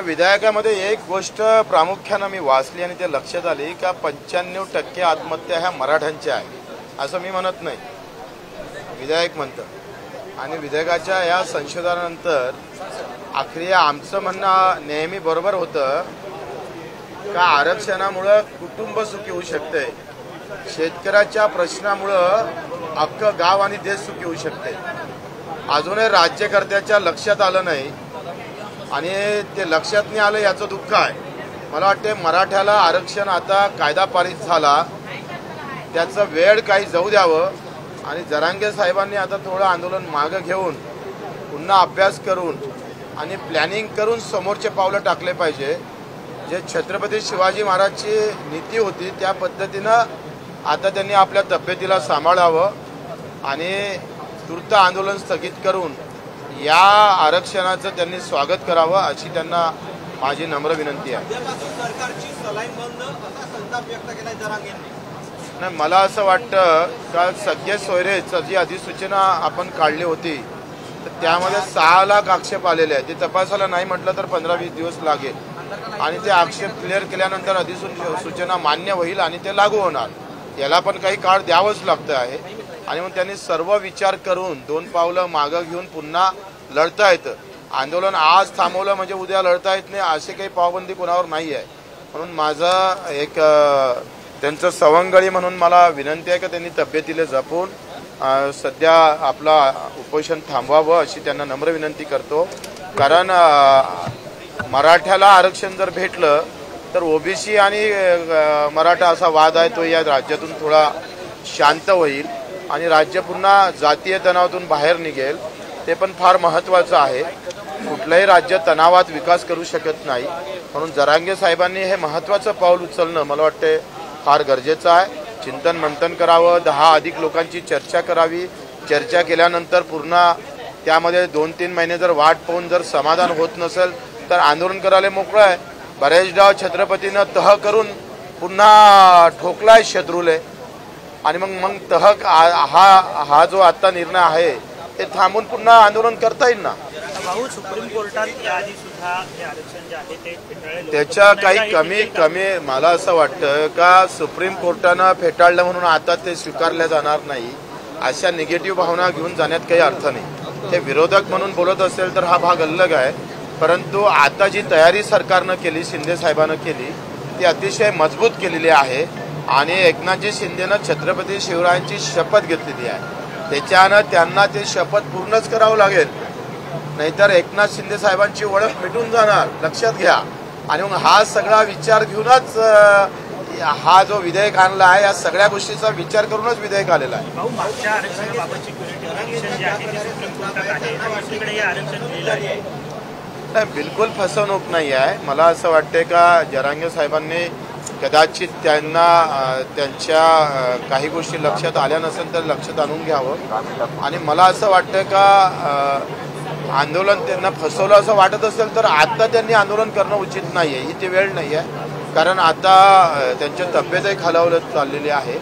विधेयकामध्ये एक गोष्ट प्रामुख्याने मी वाचली आणि ते लक्षात आली का 95% आत्महत्या ह्या मराठ्यांच्या आहे असं मी म्हणत नाही, विधेयक म्हणतं। आणि विधेयकाच्या या संशोधनानंतर आखरी आमचं म्हणणं नेहमी बरोबर होतं का आरक्षणामुळे कुटुंब सुखी होऊ शकते, शेतकऱ्याच्या प्रश्नामुळे अख्खं गाव आणि देश सुखी होऊ शकते। अजूनही राज्यकर्त्याच्या लक्षात आलं नाही आणि ते लक्षात नाही आलं याचं दुःख आहे। मला वाटते मराठ्याला आरक्षण आता कायदा पारित झाला, त्याचं वेळ काही जाऊ द्यावं आणि जरांगे साहेबांनी आता थोडं आंदोलन मागं घेऊन पुन्हा अभ्यास करून आणि प्लॅनिंग करून समोरचे पावलं टाकले पाहिजे। जे छत्रपती शिवाजी महाराजची नीती होती त्या पद्धतीनं आता त्यांनी आपल्या तब्येतीला सांभाळावं आणि तूर्त आंदोलन स्थगित करून या आरक्षणाचं त्यांनी स्वागत करावं अशी त्यांना माझी नम्र विनंती आहे। नाही, मला असं वाटतं का सगळे सोयरेचं जी अधिसूचना आपण काढली होती तर त्यामध्ये 6 लाख आक्षेप आलेले आहेत। ते तपासायला नाही म्हटलं तर 15-20 दिवस लागेल आणि ते आक्षेप क्लिअर केल्यानंतर अधिसूचना मान्य होईल आणि ते लागू होणार। याला पण काही काळ द्यावंच लागतं आहे आणि मग त्यांनी सर्व विचार करून 2 पावलं मागं घेऊन पुन्हा लढता येतं। आंदोलन आज थांबवलं म्हणजे उद्या लढता येत नाही असे काही पाबंदी कोणावर नाही आहे। म्हणून माझं एक त्यांचं सवंगडी म्हणून मला विनंती आहे की त्यांनी तब्येतीला जपून सध्या आपला उपोषण थांबवावं अशी त्यांना नम्र विनंती करतो। कारण मराठ्याला आरक्षण जर भेटलं तर ओबीसी आणि मराठा असा वाद आहे तो या राज्यातून थोडा शांत होईल आणि राज्य पुन्हा जातीय तणावातून बाहेर निघेल। ते पण फार महत्त्वाचं आहे। कुठलंही राज्य तणावात विकास करू शकत नाही, म्हणून जरांगे साहेबांनी हे महत्त्वाचं पाऊल उचलणं मला वाटते फार गरजेचं आहे। चिंतन मंथन करावं, 10 अधिक लोकांची चर्चा करावी, चर्चा केल्यानंतर पुन्हा त्यामध्ये 2-3 महिने जर वाट पाहून जर समाधान होत नसेल तर आंदोलन करायला मोकळं आहे। बरेचदा छत्रपतीनं तह करून पुन्हा ठोकलाय शत्रूले आणि मग तह हा जो आता निर्णय आहे ते थांबून पुन्हा आंदोलन करता येईल ना। भाऊ, सुप्रीम कोर्टात याआधी सुद्धा हे आरक्षण जे आहे ते फेटाळले, त्याच्या काही कमी मला असं वाटतं का सुप्रीम कोर्टानं फेटाळलं म्हणून आता ते स्वीकारल्या जाणार नाही अशा निगेटिव्ह भावना घेऊन जाण्यात काही अर्थ नाही। ते विरोधक म्हणून बोलत असेल तर हा भाग अलग आहे, परंतु आता जी तयारी सरकारनं केली, शिंदे साहेबांनं केली ती अतिशय मजबूत केलेली आहे आणि एकनाथजी शिंदेनं छत्रपती शिवरायांची शपथ घेतलेली आहे। त्याच्यानं त्यांना ते शपथ पूर्णच करावं लागेल, नाहीतर एकनाथ शिंदे साहेबांची ओळख मिटून जाणार, लक्षात घ्या। आणि मग हा सगळा विचार घेऊनच हा जो विधेयक आणला आहे या सगळ्या गोष्टीचा विचार करूनच विधेयक आलेला आहे। भाऊ, मागच्या आरक्षणाबाबतची पिटिशन जी आहे ती सुप्रीम कोर्टात आहे, दुसरीकडे हे आरक्षण दिलेलं आहे। नाही, बिलकुल फसवणूक नाही आहे। मला असं वाटते का जरांगे साहेबांनी कदाचित त्यांना त्यांच्या काही गोष्टी लक्षात आल्या नसेल तर लक्षात आणून घ्यावं आणि मला असं वाटतं का आंदोलन त्यांना फसवलं असं वाटत असेल तर आता त्यांनी आंदोलन करणं उचित नाही आहे, ही ती वेळ नाही आहे। कारण आता त्यांच्या तब्येतही खालावत चाललेली आहे।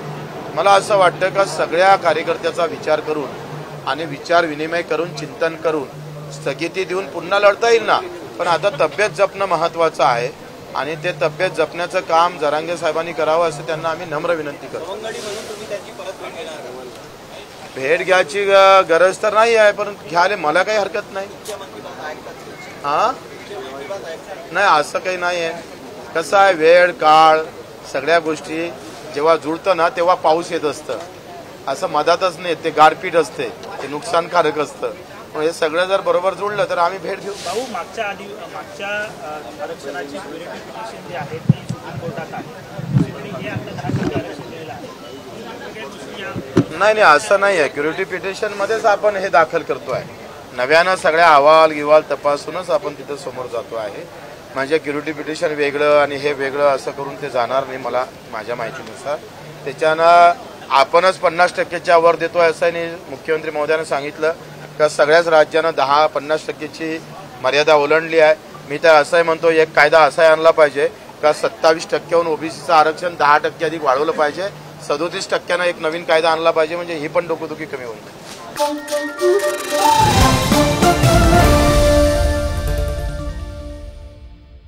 मला असं वाटतं का सगळ्या कार्यकर्त्याचा विचार करून आणि विचार विनिमय करून चिंतन करून स्थगिती देऊन पुन्हा लढता येईल ना, पण आता तब्येत जपणं महत्त्वाचं आहे आणि ते तब्येत जपण्याचं काम जरांगे साहेबांनी करावं असं त्यांना आम्ही नम्र विनंती करतो। भेट घ्यायची गरज तर नाही आहे, पण घ्यायला मला काही हरकत नाही। नाही, असं काही नाही आहे। कसं आहे, वेळ काळ सगळ्या गोष्टी जेव्हा जुळतं ना तेव्हा पाऊस येत असतं, असं मधातच नाही, ते गारपीट असते, ते नुकसानकारक असतं। पण हे सगळं जर बरोबर जुळलं तर आम्ही भेट घेऊ। भाऊ, मागच्या आरक्षणाची प्युरिटी पिटिशन जी आहे ती सुप्रीम कोर्टात आहे, हे आपलं 10% आरक्षण दिलेलं आहे। नाही, असं नाही आहे। क्युरिटी पिटिशनमध्येच आपण हे दाखल करतो आहे, नव्यानं सगळ्या अहवाल गिवाल तपासूनच आपण तिथं समोर जातो आहे। म्हणजे क्युरिटी पिटिशन वेगळं आणि हे वेगळं असं करून ते जाणार नाही मला माझ्या माहितीनुसार। त्याच्यानं आपणच 50%च्या वर देतोय असं मुख्यमंत्री महोदयानं सांगितलं का सगळ्याच राज्यानं 10-50%ची मर्यादा ओलांडली आहे। मी तर असंही म्हणतो एक कायदा असाही आणला पाहिजे का 27%हून ओबीसीचं आरक्षण 10% अधिक वाढवलं पाहिजे, 37%नं एक नवीन कायदा आणला पाहिजे, म्हणजे ही पण डोकेदुखी कमी होईल।